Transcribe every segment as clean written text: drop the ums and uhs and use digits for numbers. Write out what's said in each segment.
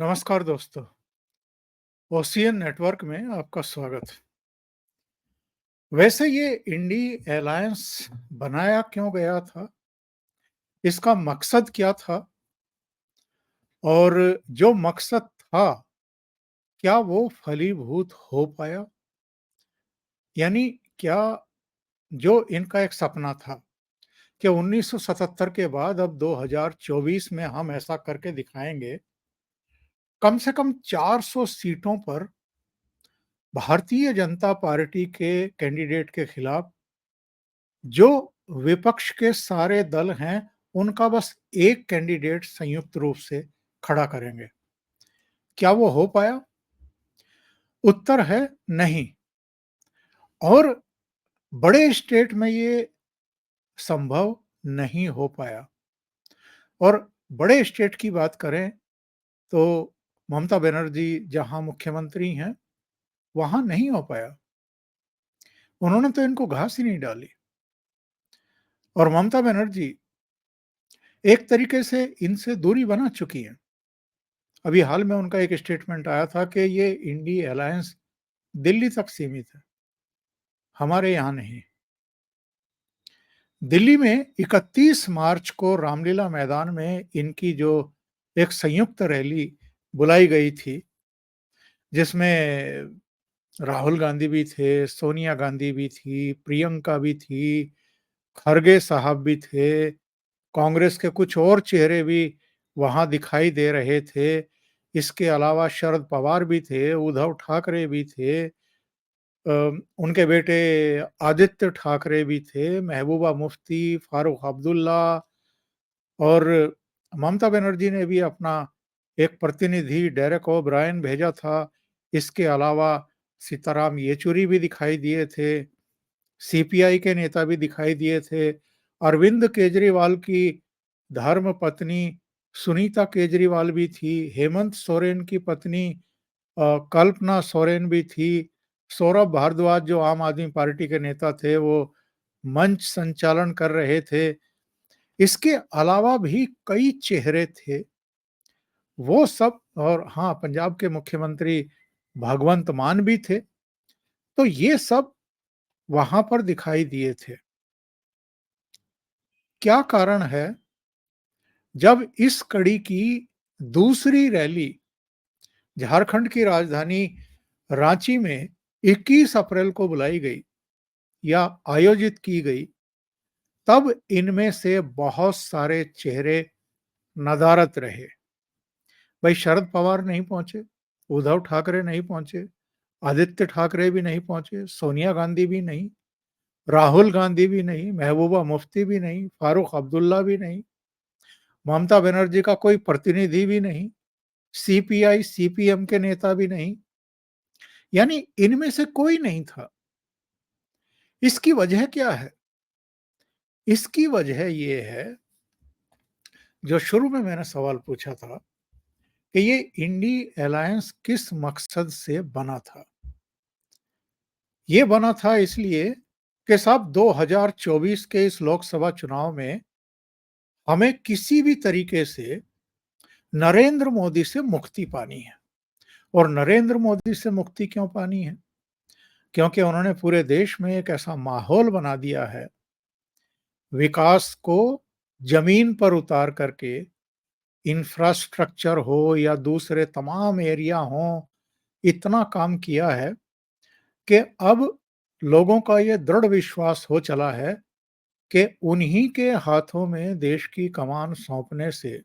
नमस्कार दोस्तों, ocean network में आपका स्वागत। वैसे ये इंडी अलायंस बनाया क्यों गया था? इसका मकसद क्या था? और जो मकसद था, क्या वो फलीभूत हो पाया? यानी क्या जो इनका एक सपना था कि 1977 के बाद अब 2024 में हम ऐसा करके दिखाएंगे, कम से कम 400 सीटों पर भारतीय जनता पार्टी के कैंडिडेट के खिलाफ जो विपक्ष के सारे दल हैं, उनका बस एक कैंडिडेट संयुक्त रूप से खड़ा करेंगे। क्या वो हो पाया? उत्तर है नहीं। और बड़े स्टेट में ये संभव नहीं हो पाया। और बड़े स्टेट की बात करें तो ममता बनर्जी जहां मुख्यमंत्री हैं, वहां नहीं हो पाया। उन्होंने तो इनको घास ही नहीं डाली। और ममता बनर्जी एक तरीके से इनसे दूरी बना चुकी हैं। अभी हाल में उनका एक स्टेटमेंट आया था कि ये इंडी अलायंस दिल्ली तक सीमित है, हमारे यहाँ नहीं। दिल्ली में 31 मार्च को रामलीला मैदान में इनकी जो एक संयुक्त रैली बुलाई गई थी, जिसमें राहुल गांधी भी थे, सोनिया गांधी भी थी, प्रियंका भी थी, खरगे साहब भी थे, कांग्रेस के कुछ और चेहरे भी वहां दिखाई दे रहे थे। इसके अलावा शरद पवार भी थे, उद्धव ठाकरे भी थे, उनके बेटे आदित्य ठाकरे भी थे, महबूबा मुफ्ती, फारूक अब्दुल्ला, और ममता बनर्जी ने भी अपना एक प्रतिनिधि डेरेक ओब्रायन भेजा था। इसके अलावा सीताराम येचुरी भी दिखाई दिए थे, सीपीआई के नेता भी दिखाई दिए थे, अरविंद केजरीवाल की धर्म पत्नी सुनीता केजरीवाल भी थी, हेमंत सोरेन की पत्नी कल्पना सोरेन भी थी, सौरभ भारद्वाज जो आम आदमी पार्टी के नेता थे, वो मंच संचालन कर रहे थे। इसके अलावा भी कई चेहरे थे, वो सब। और हाँ, पंजाब के मुख्यमंत्री भगवंत मान भी थे। तो ये सब वहां पर दिखाई दिए थे। क्या कारण है, जब इस कड़ी की दूसरी रैली झारखंड की राजधानी रांची में 21 अप्रैल को बुलाई गई या आयोजित की गई, तब इनमें से बहुत सारे चेहरे नदारद रहे। भाई शरद पवार नहीं पहुंचे, उद्धव ठाकरे नहीं पहुंचे, आदित्य ठाकरे भी नहीं पहुंचे, सोनिया गांधी भी नहीं, राहुल गांधी भी नहीं, महबूबा मुफ्ती भी नहीं, फारूक अब्दुल्ला भी नहीं, ममता बनर्जी का कोई प्रतिनिधि भी नहीं, सीपीआई सीपीएम के नेता भी नहीं। यानी इनमें से कोई नहीं था। इसकी वजह क्या है? इसकी वजह ये है, जो शुरू में मैंने सवाल पूछा था कि ये इंडी अलायंस किस मकसद से बना था। ये बना था इसलिए कि साहब 2024 के इस लोकसभा चुनाव में हमें किसी भी तरीके से नरेंद्र मोदी से मुक्ति पानी है। और नरेंद्र मोदी से मुक्ति क्यों पानी है? क्योंकि उन्होंने पूरे देश में एक ऐसा माहौल बना दिया है, विकास को जमीन पर उतार करके, इंफ्रास्ट्रक्चर हो या दूसरे तमाम एरिया हो, इतना काम किया है कि अब लोगों का ये दृढ़ विश्वास हो चला है कि उन्हीं के हाथों में देश की कमान सौंपने से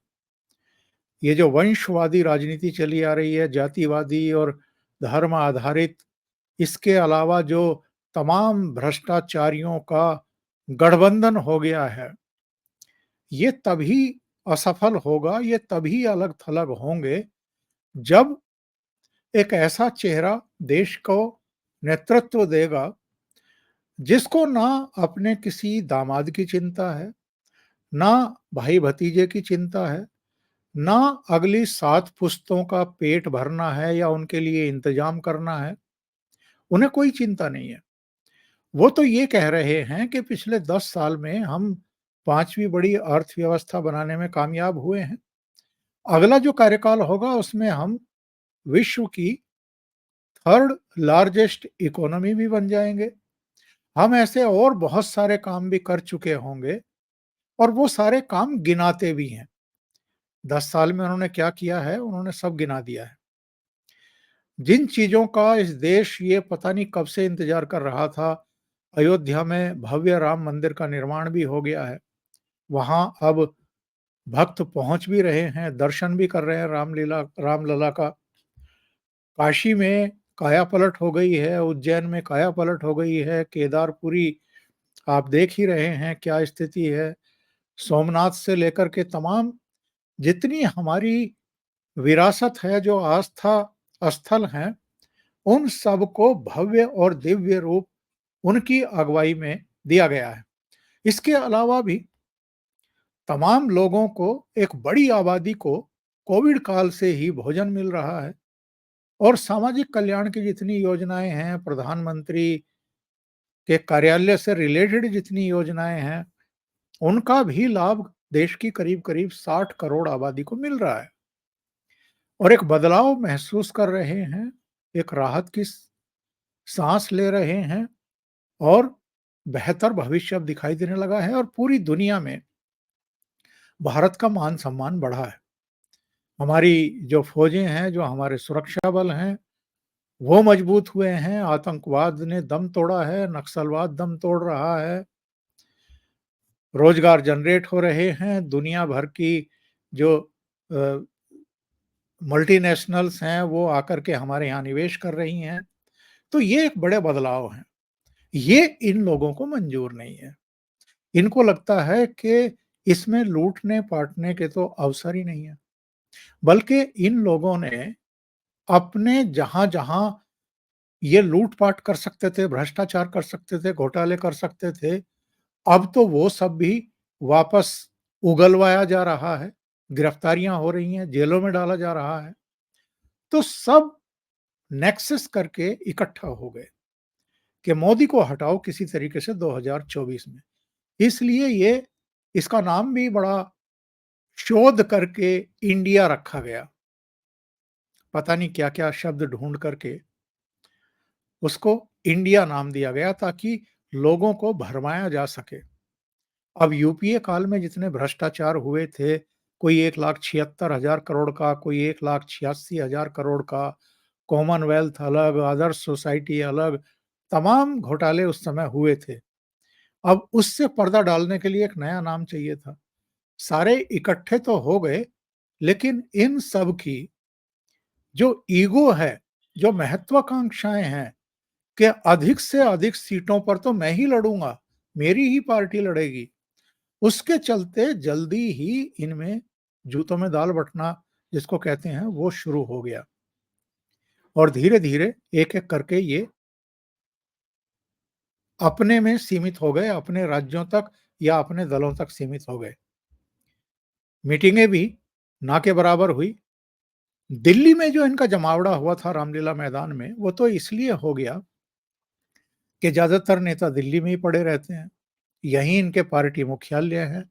ये जो वंशवादी राजनीति चली आ रही है, जातिवादी और धर्म आधारित, इसके अलावा जो तमाम भ्रष्टाचारियों का गठबंधन हो गया है, ये तभी असफल होगा, ये तभी अलग-थलग होंगे, जब एक ऐसा चेहरा देश को नेतृत्व देगा, जिसको ना अपने किसी दामाद की चिंता है, ना भाई-भतीजे की चिंता है, ना अगली 7 पुश्तों का पेट भरना है या उनके लिए इंतजाम करना है। उन्हें कोई चिंता नहीं है। वो तो ये कह रहे हैं कि पिछले 10 साल में हम 5वीं बड़ी अर्थव्यवस्था बनाने में कामयाब हुए हैं। अगला जो कार्यकाल होगा उसमें हम विश्व की थर्ड लार्जेस्ट इकोनॉमी भी बन जाएँगे। हम ऐसे और बहुत सारे काम भी कर चुके होंगे और वो सारे काम गिनाते भी हैं। 10 साल में उन्होंने क्या किया है, उन्होंने सब गिना दिया है। जिन चीज़ों का इस देश ये पता नहीं कब से इंतज़ार कर रहा था, अयोध्या में भव्य राम मंदिर का निर्माण भी हो गया है। वहाँ अब भक्त पहुँच भी रहे हैं, दर्शन भी कर रहे हैं रामलला का। काशी में कायापलट हो गई है, उज्जैन में कायापलट हो गई है, केदारपुरी आप देख ही रहे हैं क्या स्थिति है। सोमनाथ से लेकर के तमाम जितनी हमारी विरासत है, जो आस्था स्थल हैं, उन सबको भव्य और दिव्य रूप उनकी अगुवाई में दिया गया है। इसके अलावा भी तमाम लोगों को, एक बड़ी आबादी को कोविड काल से ही भोजन मिल रहा है और सामाजिक कल्याण की जितनी योजनाएँ हैं, प्रधानमंत्री के कार्यालय से रिलेटेड जितनी योजनाएँ हैं, उनका भी लाभ देश की करीब-करीब 60 करोड़ आबादी को मिल रहा है और एक बदलाव महसूस कर रहे हैं, एक राहत की साँस ले रहे हैं और बेहतर भविष्य अब दिखाई देने लगा है और पूरी दुनिया में भारत का मान-सम्मान बढ़ा है। हमारी जो फ़ौजें हैं, जो हमारे सुरक्षा बल हैं, वो मजबूत हुए हैं, आतंकवाद ने दम तोड़ा है, नक्सलवाद दम तोड़ रहा है, रोज़गार जनरेट हो रहे हैं, दुनिया भर की जो अ, मल्टीनेशनल्स हैं, वो आकर के हमारे यहाँ निवेश कर रही हैं। तो ये एक बड़े बदलाव हैं। ये इन लोगों को मंज़ूर नहीं है। इनको लगता है कि इसमें लूटने-पाटने के तो अवसर ही नहीं है। बल्कि इन लोगों ने अपने जहाँ-जहाँ ये लूट-पाट कर सकते थे, भ्रष्टाचार कर सकते थे, घोटाले कर सकते थे, अब तो वो सब भी वापस उगलवाया जा रहा है, गिरफ्तारियाँ हो रही हैं, जेलों में डाला जा रहा है। तो सब नेक्सस करके इकट्ठा हो गए कि मोदी को हटाओ किसी तरीके से 2024 में। इसलिए ये इसका नाम भी बड़ा शोध करके इंडिया रखा गया। पता नहीं क्या-क्या शब्द ढूँढ करके उसको इंडिया नाम दिया गया ताकि लोगों को भरमाया जा सके। अब यूपीए काल में जितने भ्रष्टाचार हुए थे, कोई 1,76,000 करोड़ का, कोई 1,86,000 करोड़ का, कॉमनवेल्थ अलग, आदर्श सोसाइटी अलग, तमाम घोटाले उस समय हुए थे। अब उससे पर्दा डालने के लिए एक नया नाम चाहिए था। सारे इकट्ठे तो हो गए, लेकिन इन सब की जो ईगो है, जो महत्वाकांक्षाएँ हैं कि अधिक से अधिक सीटों पर तो मैं ही लड़ूँगा, मेरी ही पार्टी लड़ेगी। उसके चलते जल्दी ही इनमें जूतों में दाल बंटना जिसको कहते हैं वो शुरू हो गया और धीरे-धीरे एक-एक करके ये अपने में सीमित हो गए, अपने राज्यों तक या अपने दलों तक सीमित हो गए। मीटिंगें भी ना के बराबर हुई। दिल्ली में जो इनका जमावड़ा हुआ था रामलीला मैदान में, वो तो इसलिए हो गया कि ज़्यादातर नेता दिल्ली में ही पड़े रहते हैं। यहीं इनके पार्टी मुख्यालय है,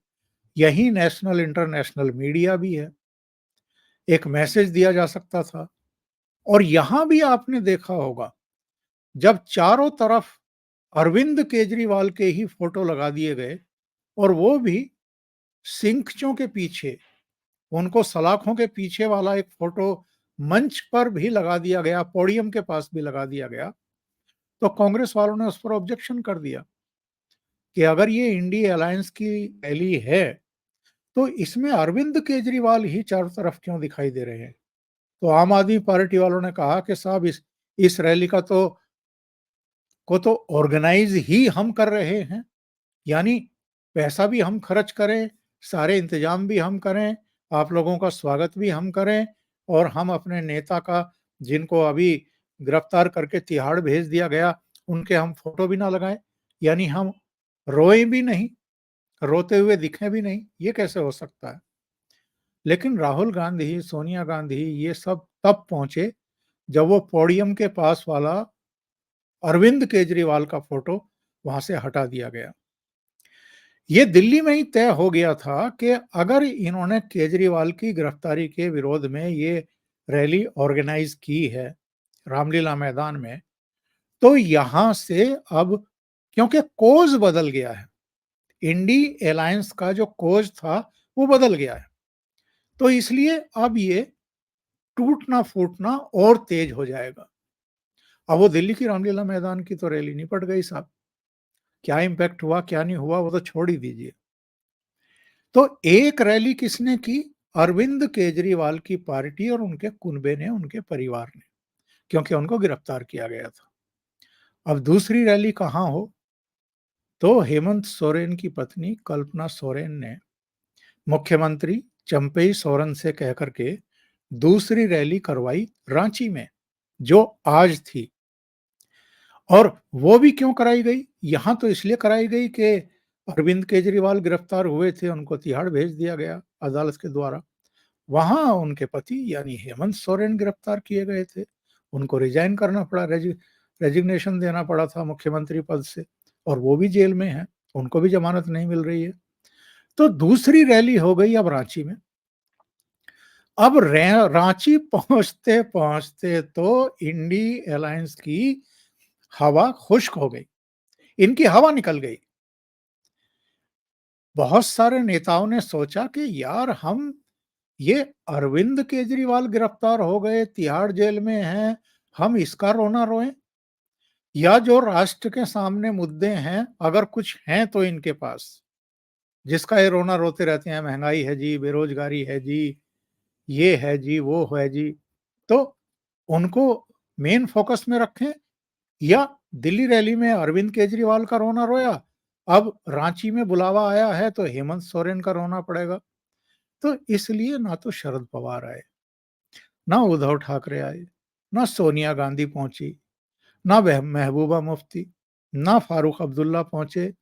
यहीं नेशनल इंटरनेशनल मीडिया भी है। एक मैसेज दिया जा सकता था और यहाँ भी आपने देखा होगा, जब चारों तरफ अरविंद केजरीवाल के ही फ़ोटो लगा दिए गए और वो भी सिंकचों के पीछे, उनको सलाखों के पीछे वाला एक फ़ोटो मंच पर भी लगा दिया गया, पोडियम के पास भी लगा दिया गया, तो कांग्रेस वालों ने उस पर ऑब्जेक्शन कर दिया कि अगर ये इंडी अलायंस की रैली है, तो इसमें अरविंद केजरीवाल ही चारों तरफ क्यों दिखाई दे रहे हैं? तो आम आदमी पार्टी वालों ने कहा कि साहब इस रैली को तो ऑर्गेनाइज ही हम कर रहे हैं, यानी पैसा भी हम खर्च करें, सारे इंतजाम भी हम करें, आप लोगों का स्वागत भी हम करें और हम अपने नेता का, जिनको अभी गिरफ्तार करके तिहाड़ भेज दिया गया, उनके हम फोटो भी ना लगाएं, यानी हम रोएं भी नहीं, रोते हुए दिखें भी नहीं, ये कैसे हो सकता है? लेकिन राहुल गांधी, सोनिया गांधी ये सब तब पहुंचे जब वो पोडियम के पास वाला अरविंद केजरीवाल का फोटो वहां से हटा दिया गया। ये दिल्ली में ही तय हो गया था कि अगर इन्होंने केजरीवाल की गिरफ्तारी के विरोध में ये रैली ऑर्गेनाइज की है रामलीला मैदान में, तो यहां से अब क्योंकि कोज बदल गया है, इंडी अलायंस का जो कोज था वो बदल गया है, तो इसलिए अब ये टूटना फूटना और तेज हो जाएगा। अब वो दिल्ली की रामलीला मैदान की तो रैली निपट गई साहब, क्या इम्पैक्ट हुआ क्या नहीं हुआ वो तो छोड़ ही दीजिए। तो एक रैली किसने की? अरविंद केजरीवाल की पार्टी और उनके कुनबे ने, उनके परिवार ने, क्योंकि उनको गिरफ्तार किया गया था। अब दूसरी रैली कहाँ हो? तो हेमंत सोरेन की पत्नी कल्पना सोरेन ने मुख्यमंत्री चंपई सोरेन से कहकर के दूसरी रैली करवाई रांची में, जो आज थी। और वो भी क्यों कराई गई? यहां तो इसलिए कराई गई कि अरविंद केजरीवाल गिरफ्तार हुए थे, उनको तिहाड़ भेज दिया गया अदालत के द्वारा। वहां उनके पति यानी हेमंत सोरेन गिरफ्तार किए गए थे, उनको रिजाइन करना पड़ा, रेजिग्नेशन देना पड़ा था मुख्यमंत्री पद से, और वो भी जेल में हैं, उनको भी जमानत नहीं मिल रही है। तो दूसरी रैली हो गई अब रांची में। अब रांची पहुंचते पहुंचते तो इंडी अलायंस की हवा खुश्क हो गई, इनकी हवा निकल गई। बहुत सारे नेताओं ने सोचा कि यार हम ये अरविंद केजरीवाल गिरफ्तार हो गए, तिहाड़ जेल में हैं, हम इसका रोना रोएं, या जो राष्ट्र के सामने मुद्दे हैं, अगर कुछ हैं तो इनके पास, जिसका ये रोना रोते रहते हैं, महंगाई है जी, बेरोजगारी है जी, ये है जी, वो है जी, तो उनको मेन फोकस में रखें, या दिल्ली रैली में अरविंद केजरीवाल का रोना रोया, अब रांची में बुलावा आया है तो हेमंत सोरेन का रोना पड़ेगा। तो इसलिए ना तो शरद पवार आए, ना उद्धव ठाकरे आए, ना सोनिया गांधी पहुंची, ना महबूबा मुफ्ती, ना फारूक अब्दुल्ला पहुंचे,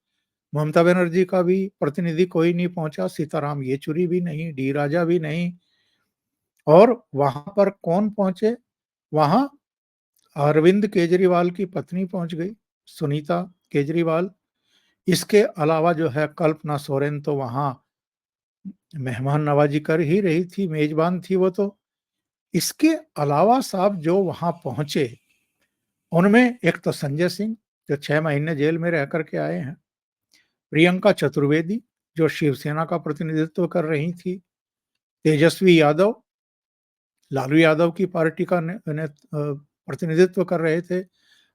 ममता बनर्जी का भी प्रतिनिधि कोई नहीं पहुंचा, सीताराम येचुरी भी नहीं, डी राजा भी नहीं। और वहां पर कौन पहुंचे? वहां अरविंद केजरीवाल की पत्नी पहुंच गई, सुनीता केजरीवाल। इसके अलावा जो है कल्पना सोरेन तो वहां मेहमान नवाजी कर ही रही थी, मेजबान थी वो तो। इसके अलावा साहब जो वहां पहुंचे, उनमें एक तो संजय सिंह जो 6 महीने जेल में रह करके आए हैं, प्रियंका चतुर्वेदी जो शिवसेना का प्रतिनिधित्व कर रही थी, तेजस्वी यादव लालू यादव की पार्टी का प्रतिनिधित्व कर रहे थे,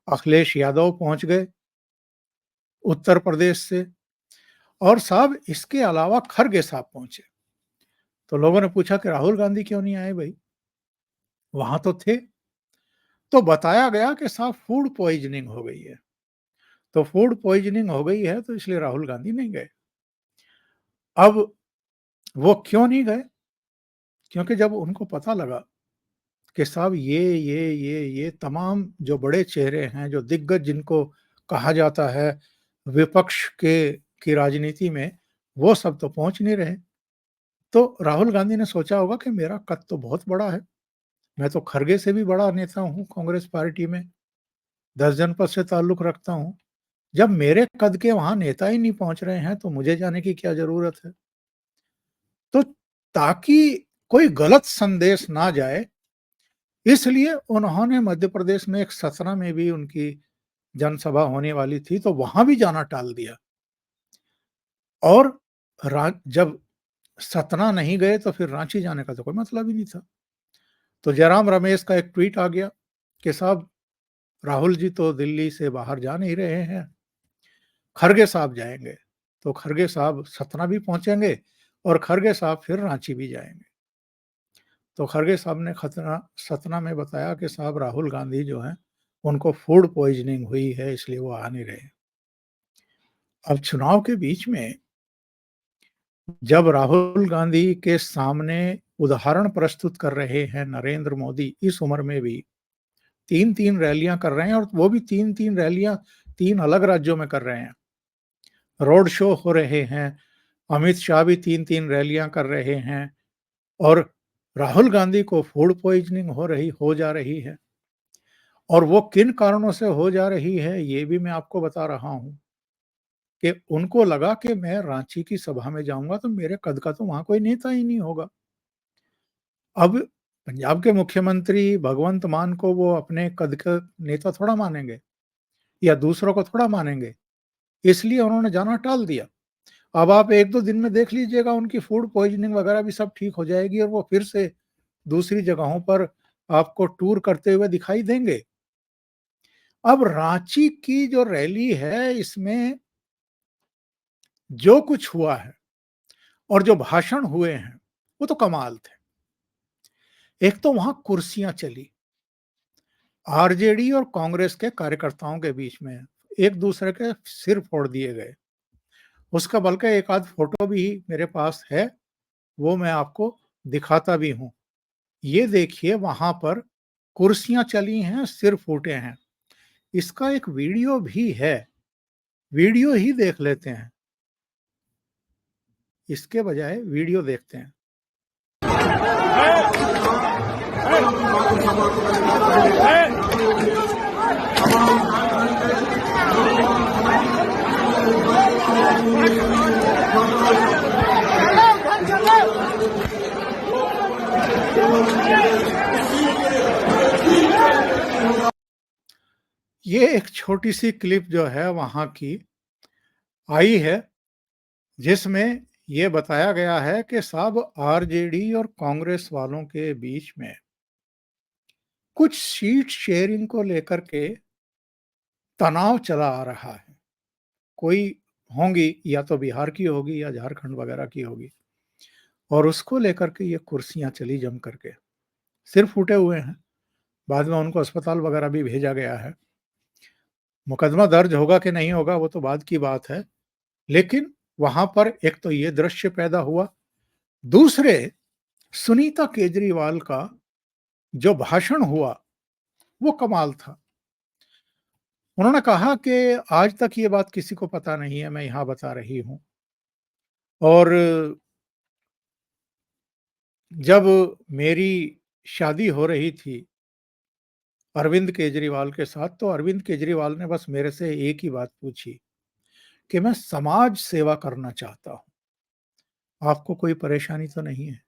अखिलेश यादव पहुंच गए उत्तर प्रदेश से, और साहब इसके अलावा खरगे साहब पहुंचे। तो लोगों ने पूछा कि राहुल गांधी क्यों नहीं आए भाई, वहां तो थे। तो बताया गया कि साहब फूड पॉइजनिंग हो गई है, तो फूड पॉइजनिंग हो गई है तो इसलिए राहुल गांधी नहीं गए। अब वो क्यों नहीं गए? क्योंकि जब उनको पता लगा कि साहब ये तमाम जो बड़े चेहरे हैं, जो दिग्गज जिनको कहा जाता है विपक्ष के की राजनीति में, वो सब तो पहुंच नहीं रहे। तो राहुल गांधी ने सोचा होगा कि मेरा कद तो बहुत बड़ा है, मैं तो खरगे से भी बड़ा नेता हूं कांग्रेस पार्टी में, 10 जनपद से ताल्लुक रखता हूं। जब मेरे कद के वहां नेता ही नहीं पहुंच रहे हैं तो मुझे जाने की क्या जरूरत है। तो ताकि कोई गलत संदेश ना जाए, इसलिए उन्होंने मध्य प्रदेश में एक सतना में भी उनकी जनसभा होने वाली थी तो वहां भी जाना टाल दिया। और जब सतना नहीं गए तो फिर रांची जाने का तो कोई मतलब ही नहीं था। तो जयराम रमेश का एक ट्वीट आ गया कि साहब राहुल जी तो दिल्ली से बाहर जा नहीं रहे हैं, खरगे साहब जाएंगे। तो खरगे साहब सतना भी पहुंचेंगे और खरगे साहब फिर रांची भी जाएंगे। तो खरगे साहब ने खतना सतना में बताया कि साहब राहुल गांधी जो हैं उनको फूड पॉइजनिंग हुई है इसलिए वो आ नहीं रहे। अब चुनाव के बीच में जब राहुल गांधी के सामने उदाहरण प्रस्तुत कर रहे हैं नरेंद्र मोदी, इस उम्र में भी 3-3 रैलियां कर रहे हैं, और वो भी 3-3 रैलियां 3 अलग राज्यों में कर रहे हैं, रोड शो हो रहे हैं, अमित शाह भी 3-3 रैलियां कर रहे हैं, और राहुल गांधी को फूड पॉइजनिंग हो जा रही है। और वो किन कारणों से हो जा रही है ये भी मैं आपको बता रहा हूं कि उनको लगा कि मैं रांची की सभा में जाऊँगा तो मेरे कद का तो वहाँ कोई नेता ही नहीं होगा। अब पंजाब के मुख्यमंत्री भगवंत मान को वो अपने कद का नेता थोड़ा मानेंगे या दूसरों को थोड़ा मानेंगे, इसलिए उन्होंने जाना टाल दिया। अब आप 1-2 दिन में देख लीजिएगा उनकी फूड पॉइज़निंग वगैरह भी सब ठीक हो जाएगी और वो फिर से दूसरी जगहों पर आपको टूर करते हुए दिखाई देंगे। अब रांची की जो रैली है इसमें जो कुछ हुआ है और जो भाषण हुए हैं, वो तो कमाल थे। एक तो वहाँ कुर्सियाँ चली, आरजेडी और कांग्रेस के कार्यकर्ताओं के बीच में, एक-दूसरे के सिर फोड़ दिए गए। उसका बल्कि एक आध फ़ोटो भी मेरे पास है, वो मैं आपको दिखाता भी हूँ। ये देखिए वहाँ पर कुर्सियाँ चली हैं, सिर फूटे हैं। इसका एक वीडियो भी है, वीडियो ही देख लेते हैं। इसके बजाय वीडियो देखते हैं। ये एक छोटी-सी क्लिप जो है वहाँ की आई है, जिसमें ये बताया गया है कि साहब आरजेडी और कांग्रेस वालों के बीच में कुछ सीट शेयरिंग को लेकर के तनाव चला आ रहा है। कोई होंगी या तो बिहार की होगी या झारखंड वगैरह की होगी और उसको लेकर के ये कुर्सियाँ चली जम करके। सिर फूटे हुए हैं, बाद में उनको अस्पताल वगैरह भी भेजा गया है। मुकदमा दर्ज होगा कि नहीं होगा वो तो बाद की बात है, लेकिन वहाँ पर एक तो ये दृश्य पैदा हुआ, दूसरे सुनीता केजरीवाल का जो भाषण हुआ, वो कमाल था। उन्होंने कहा कि आज तक ये बात किसी को पता नहीं है, मैं यहाँ बता रही हूँ और जब मेरी शादी हो रही थी अरविंद केजरीवाल के साथ, तो अरविंद केजरीवाल ने बस मेरे से एक ही बात पूछी कि मैं समाज सेवा करना चाहता हूँ, आपको कोई परेशानी तो नहीं है?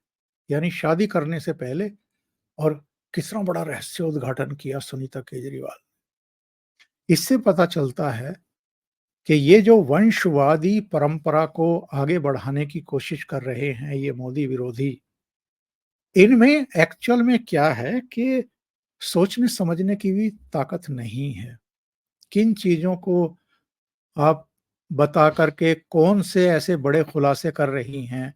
यानी शादी करने से पहले और कितना बड़ा रहस्योद्घाटन किया सुनीता केजरीवाल। इससे पता चलता है कि ये जो वंशवादी परंपरा को आगे बढ़ाने की कोशिश कर रहे हैं ये मोदी विरोधी, इनमें एक्चुअल में क्या है कि सोचने समझने की भी ताकत नहीं है। किन चीज़ों को आप बता कर के कौन से ऐसे बड़े खुलासे कर रही हैं,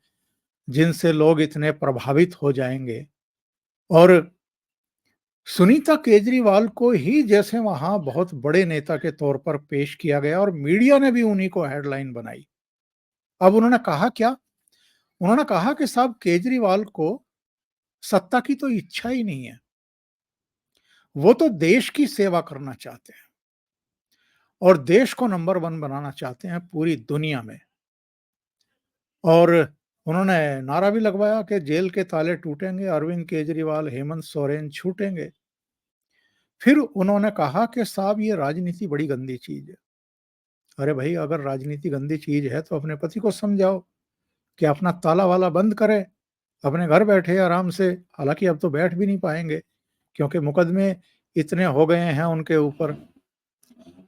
जिनसे लोग इतने प्रभावित हो जाएँगे और सुनीता केजरीवाल को ही जैसे वहाँ बहुत बड़े नेता के तौर पर पेश किया गया और मीडिया ने भी उन्हीं को हेडलाइन बनाई। अब उन्होंने कहा क्या? उन्होंने कहा कि साहब केजरीवाल को सत्ता की तो इच्छा ही नहीं है। वो तो देश की सेवा करना चाहते हैं और देश को नंबर 1 बनाना चाहते हैं पूरी दुनिया में। और उन्होंने नारा भी लगवाया कि जेल के ताले टूटेंगे, अरविंद केजरीवाल, हेमंत सोरेन छूटेंगे। फिर उन्होंने कहा कि साहब ये राजनीति बड़ी गंदी चीज़ है। अरे भाई अगर राजनीति गंदी चीज़ है तो अपने पति को समझाओ कि अपना ताला-वाला बंद करें, अपने घर बैठे आराम से। हालाँकि अब तो बैठ भी नहीं पाएँगे क्योंकि मुकदमे इतने हो गए हैं उनके ऊपर।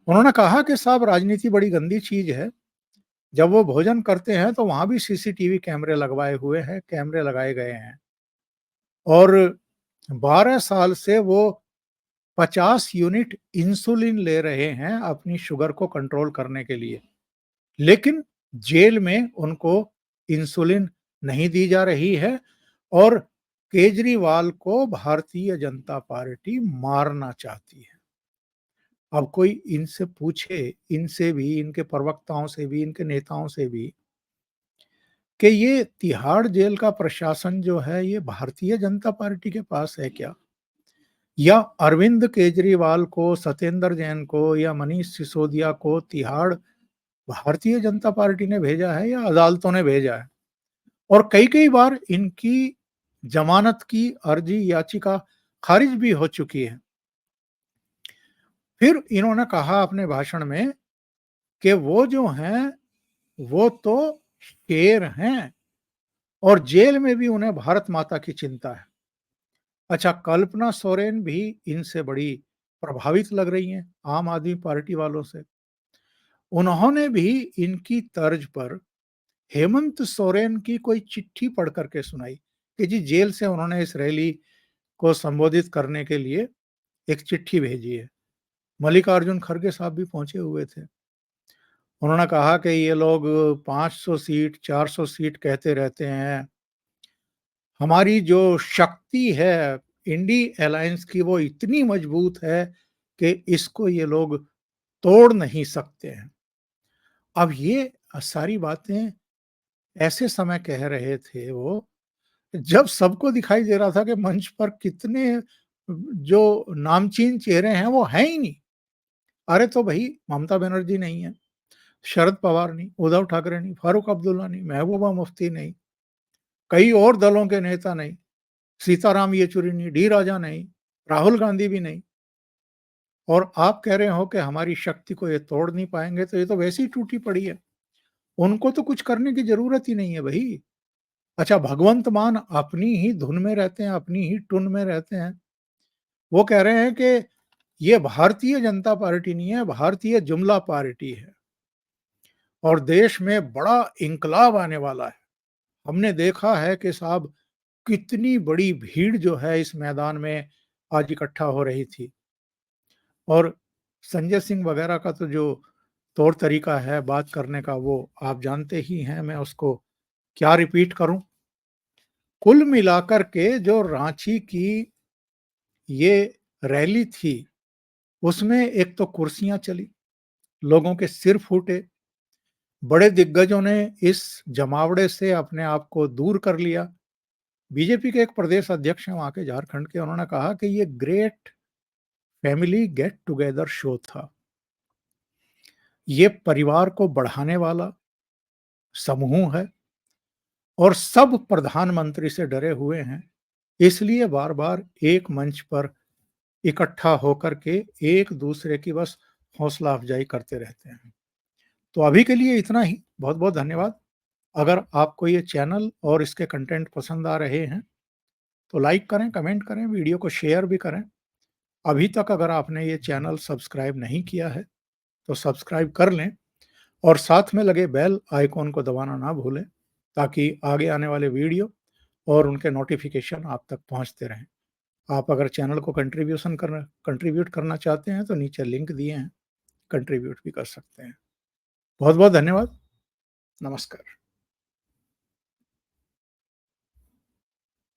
उन्होंने कहा कि साहब राजनीति बड़ी गंदी चीज़ है। जब वो भोजन करते हैं तो वहाँ भी सीसीटीवी कैमरे लगवाए हुए हैं, कैमरे लगाए गए हैं और 12 साल से वो 50 यूनिट इंसुलिन ले रहे हैं अपनी शुगर को कंट्रोल करने के लिए। लेकिन जेल में उनको इंसुलिन नहीं दी जा रही है और केजरीवाल को भारतीय जनता पार्टी मारना चाहती है। अब कोई इनसे पूछे, इनसे भी, इनके प्रवक्ताओं से भी, इनके नेताओं से भी कि ये तिहाड़ जेल का प्रशासन जो है ये भारतीय जनता पार्टी के पास है क्या? या अरविंद केजरीवाल को, सत्येंद्र जैन को या मनीष सिसोदिया को तिहाड़ भारतीय जनता पार्टी ने भेजा है या अदालतों ने भेजा है? और कई-कई बार इनकी जमानत की अर्जी याचिका खारिज भी हो चुकी है। फिर इन्होंने कहा अपने भाषण में कि वो जो हैं वो तो शेर हैं और जेल में भी उन्हें भारत माता की चिंता है। अच्छा, कल्पना सोरेन भी इनसे बड़ी प्रभावित लग रही हैं आम आदमी पार्टी वालों से। उन्होंने भी इनकी तर्ज पर हेमंत सोरेन की कोई चिट्ठी पढ़ कर के सुनाई कि जी जेल से उन्होंने इस रैली को संबोधित करने के लिए एक चिट्ठी भेजी है। मल्लिकार्जुन खड़गे साहब भी पहुंचे हुए थे। उन्होंने कहा कि ये लोग 500 सीट, 400 सीट कहते रहते हैं। हमारी जो शक्ति है इंडी अलायंस की वो इतनी मजबूत है कि इसको ये लोग तोड़ नहीं सकते हैं। अब ये सारी बातें ऐसे समय कह रहे थे वो, जब सबको दिखाई दे रहा था कि मंच पर कितने जो नामचीन चेहरे हैं वो हैं ही नहीं। अरे तो भई ममता बनर्जी नहीं है, शरद पवार नहीं, उद्धव ठाकरे नहीं, फारूक अब्दुल्ला नहीं, महबूबा मुफ्ती नहीं, कई और दलों के नेता नहीं, सीताराम येचुरी नहीं, डी राजा नहीं, राहुल गांधी भी नहीं, और आप कह रहे हो कि हमारी शक्ति को ये तोड़ नहीं पाएँगे, तो ये तो वैसे ही टूटी पड़ी है। उनको तो कुछ करने की ज़रूरत ही नहीं है भई। अच्छा, भगवंत मान अपनी ही धुन में रहते हैं, अपनी ही टुन में रहते हैं। वो कह रहे हैं कि ये भारतीय जनता पार्टी नहीं है, भारतीय जुमला पार्टी है और देश में बड़ा इंकलाब आने वाला है। हमने देखा है कि साहब कितनी बड़ी भीड़ जो है इस मैदान में आज इकट्ठा हो रही थी, और संजय सिंह वगैरह का तो जो तौर तरीका है बात करने का वो आप जानते ही हैं, मैं उसको क्या रिपीट करूं। कुल मिलाकर के जो रांची की ये रैली थी उसमें एक तो कुर्सियां चली, लोगों के सिर फूटे, बड़े दिग्गजों ने इस जमावड़े से अपने आप को दूर कर लिया। बीजेपी के एक प्रदेश अध्यक्ष हैं वहाँ के झारखंड के, उन्होंने कहा कि ये great family get together show था। ये परिवार को बढ़ाने वाला समूह है और सब प्रधानमंत्री से डरे हुए हैं। इसलिए बार-बार एक मंच पर इकट्ठा होकर के एक दूसरे की बस हौसला अफ़जाई करते रहते हैं। तो अभी के लिए इतना ही। बहुत-बहुत धन्यवाद। अगर आपको ये चैनल और इसके कंटेंट पसंद आ रहे हैं, तो लाइक करें, कमेंट करें, वीडियो को शेयर भी करें। अभी तक अगर आपने ये चैनल सब्सक्राइब नहीं किया है, तो सब्सक्राइब कर लें और साथ में लगे बेल आइकॉन को दबाना ना भूलें, ताकि आगे आने वाले वीडियो और उनके नोटिफ़िकेशन आप तक पहुँचते रहें। आप अगर चैनल को कंट्रीब्यूट करना चाहते हैं, तो नीचे लिंक दिए हैं, कंट्रीब्यूट भी कर सकते हैं। बहुत-बहुत धन्यवाद। नमस्कार।